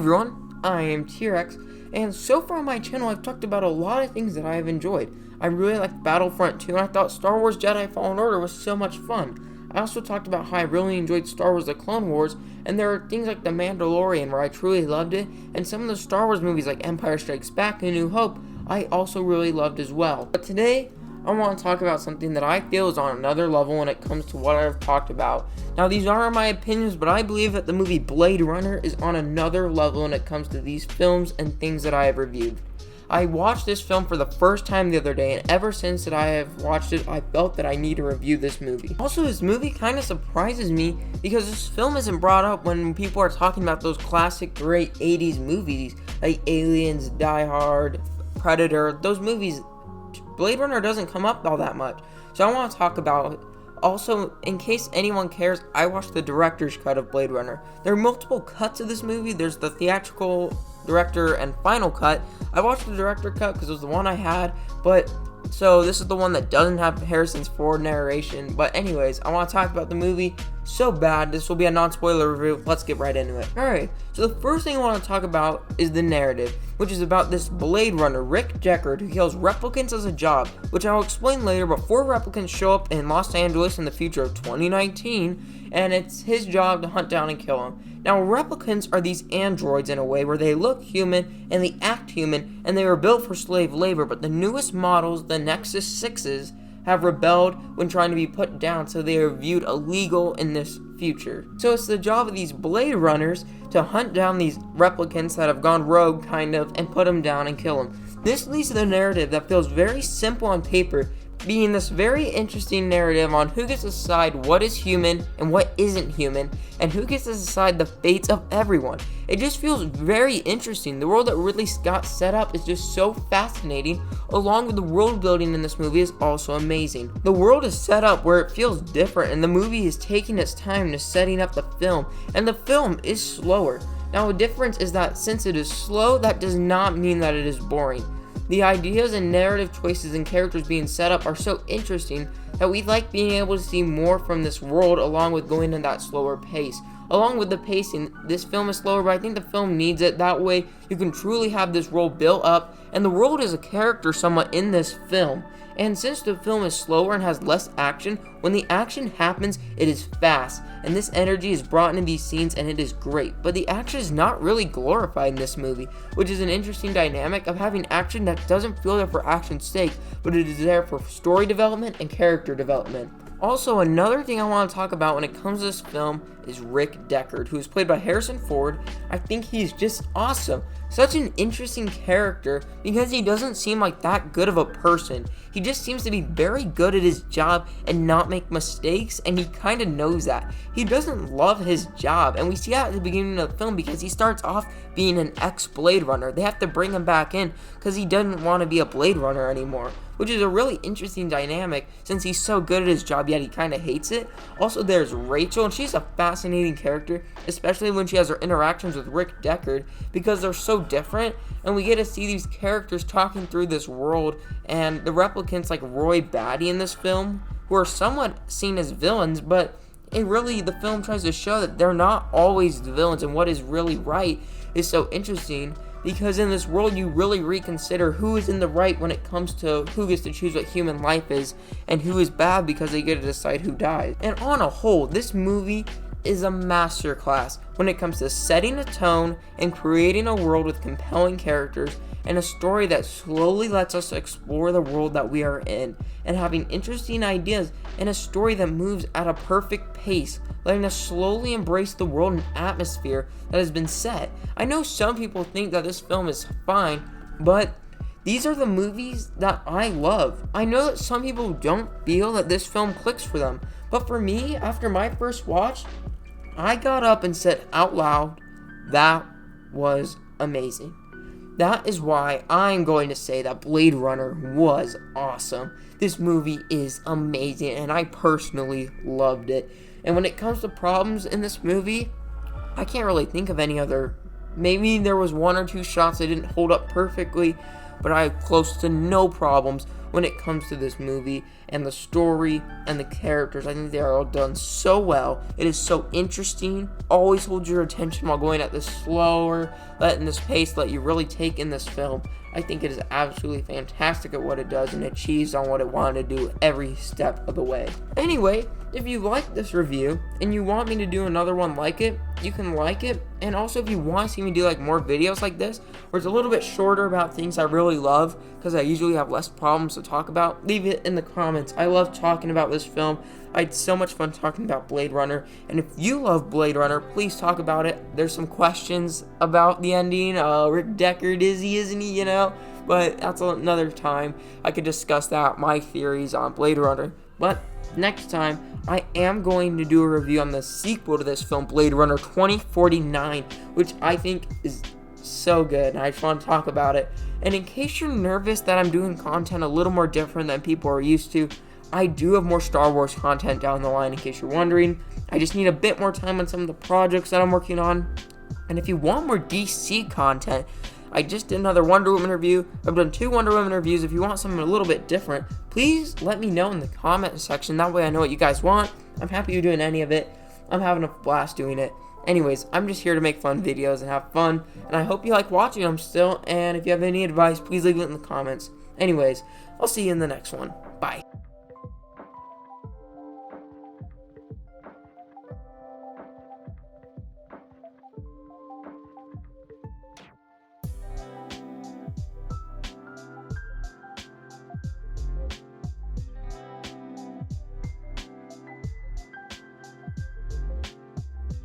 everyone, I am T-Rex, and so far on my channel I've talked about a lot of things that I have enjoyed. I really liked Battlefront 2, and I thought Star Wars Jedi Fallen Order was so much fun. I also talked about how I really enjoyed Star Wars The Clone Wars, and there are things like The Mandalorian where I truly loved it, and some of the Star Wars movies like Empire Strikes Back and New Hope I also really loved as well. But today, I want to talk about something that I feel is on another level when it comes to what I've talked about. Now, these aren't my opinions, but I believe that the movie Blade Runner is on another level when it comes to these films and things that I have reviewed. I watched this film for the first time the other day, and ever since that I have watched it, I felt that I need to review this movie. Also, this movie kind of surprises me because this film isn't brought up when people are talking about those classic great 80s movies like Aliens, Die Hard, Predator. Those movies, Blade Runner doesn't come up all that much. So I want to talk about it. Also, in case anyone cares, I watched the director's cut of Blade Runner. There are multiple cuts of this movie. There's the theatrical, director, and final cut. I watched the director cut because it was the one I had, so this is the one that doesn't have Harrison's Ford narration. But anyways, I want to talk about the movie so bad. This will be a non-spoiler review. Let's get right into it. Alright, so the first thing I want to talk about is the narrative, which is about this Blade Runner, Rick Deckard, who kills replicants as a job, which I'll explain later. But 4 replicants show up in Los Angeles in the future of 2019, and it's his job to hunt down and kill them. Now, replicants are these androids in a way where they look human and they act human, and they were built for slave labor, but the newest models, the Nexus 6s, have rebelled when trying to be put down, so they are viewed illegal in this future. So it's the job of these Blade Runners to hunt down these replicants that have gone rogue, kind of, and put them down and kill them. This leads to the narrative that feels very simple on paper, being this very interesting narrative on who gets to decide what is human and what isn't human, and who gets to decide the fates of everyone. It just feels very interesting. The world that Ridley Scott set up is just so fascinating, along with the world building in this movie is also amazing. The world is set up where it feels different, and the movie is taking its time to setting up the film, and the film is slower. Now, the difference is that since it is slow, that does not mean that it is boring. The ideas and narrative choices and characters being set up are so interesting that we like being able to see more from this world, along with going in that slower pace. Along with the pacing, this film is slower, but I think the film needs it. That way you can truly have this world built up, and the world is a character somewhat in this film. And since the film is slower and has less action, when the action happens, it is fast, and this energy is brought into these scenes, and it is great. But the action is not really glorified in this movie, which is an interesting dynamic of having action that doesn't feel there for action's sake, but it is there for story development and character development. Also, another thing I want to talk about when it comes to this film is Rick Deckard, who is played by Harrison Ford. I think he's just awesome. Such an interesting character because he doesn't seem like that good of a person. He just seems to be very good at his job and not make mistakes, and he kind of knows that. He doesn't love his job, and we see that at the beginning of the film because he starts off being an ex-Blade Runner. They have to bring him back in because he doesn't want to be a Blade Runner anymore, which is a really interesting dynamic since he's so good at his job, yet he kind of hates it. Also, there's Rachel, and she's a fascinating character, especially when she has her interactions with Rick Deckard, because they're so different, and we get to see these characters talking through this world, and the replicants like Roy Batty in this film, who are somewhat seen as villains, but the film tries to show that they're not always the villains, and what is really right is so interesting. Because in this world, you really reconsider who is in the right when it comes to who gets to choose what human life is, and who is bad because they get to decide who dies. And on a whole, this movie is a masterclass when it comes to setting a tone and creating a world with compelling characters, and a story that slowly lets us explore the world that we are in, and having interesting ideas, and a story that moves at a perfect pace, letting us slowly embrace the world and atmosphere that has been set. I know some people think that this film is fine, but these are the movies that I love. I know that some people don't feel that this film clicks for them, but for me, after my first watch, I got up and said out loud, that was amazing. That is why I'm going to say that Blade Runner was awesome. This movie is amazing, and I personally loved it. And when it comes to problems in this movie, I can't really think of any other. Maybe there was 1 or 2 shots that didn't hold up perfectly, but I have close to no problems when it comes to this movie. and the story and the characters. I think they are all done so well. It is so interesting, always holds your attention while going at this slower, letting this pace let you really take in this film. I think it is absolutely fantastic at what it does and achieves on what it wanted to do every step of the way. Anyway, if you like this review and you want me to do another one like it, you can like it. And also if you want to see me do like more videos like this, where it's a little bit shorter about things I really love, because I usually have less problems to talk about, leave it in the comments. I love talking about this film. I had so much fun talking about Blade Runner, and if you love Blade Runner, please talk about it. There's some questions about the ending. Rick Deckard, is he, isn't he, you know? But that's another time. I could discuss that, my theories on Blade Runner. But next time, I am going to do a review on the sequel to this film, Blade Runner 2049, which I think is so good, and I just want to talk about it. And in case you're nervous that I'm doing content a little more different than people are used to, I do have more Star Wars content down the line, in case you're wondering. I just need a bit more time on some of the projects that I'm working on. And if you want more DC content, I just did another Wonder Woman review. I've done 2 Wonder Woman reviews. If you want something a little bit different, please let me know in the comment section. That way I know what you guys want. I'm happy you're doing any of it. I'm having a blast doing it. Anyways, I'm just here to make fun videos and have fun. And I hope you like watching them still. And if you have any advice, please leave it in the comments. Anyways, I'll see you in the next one. Bye.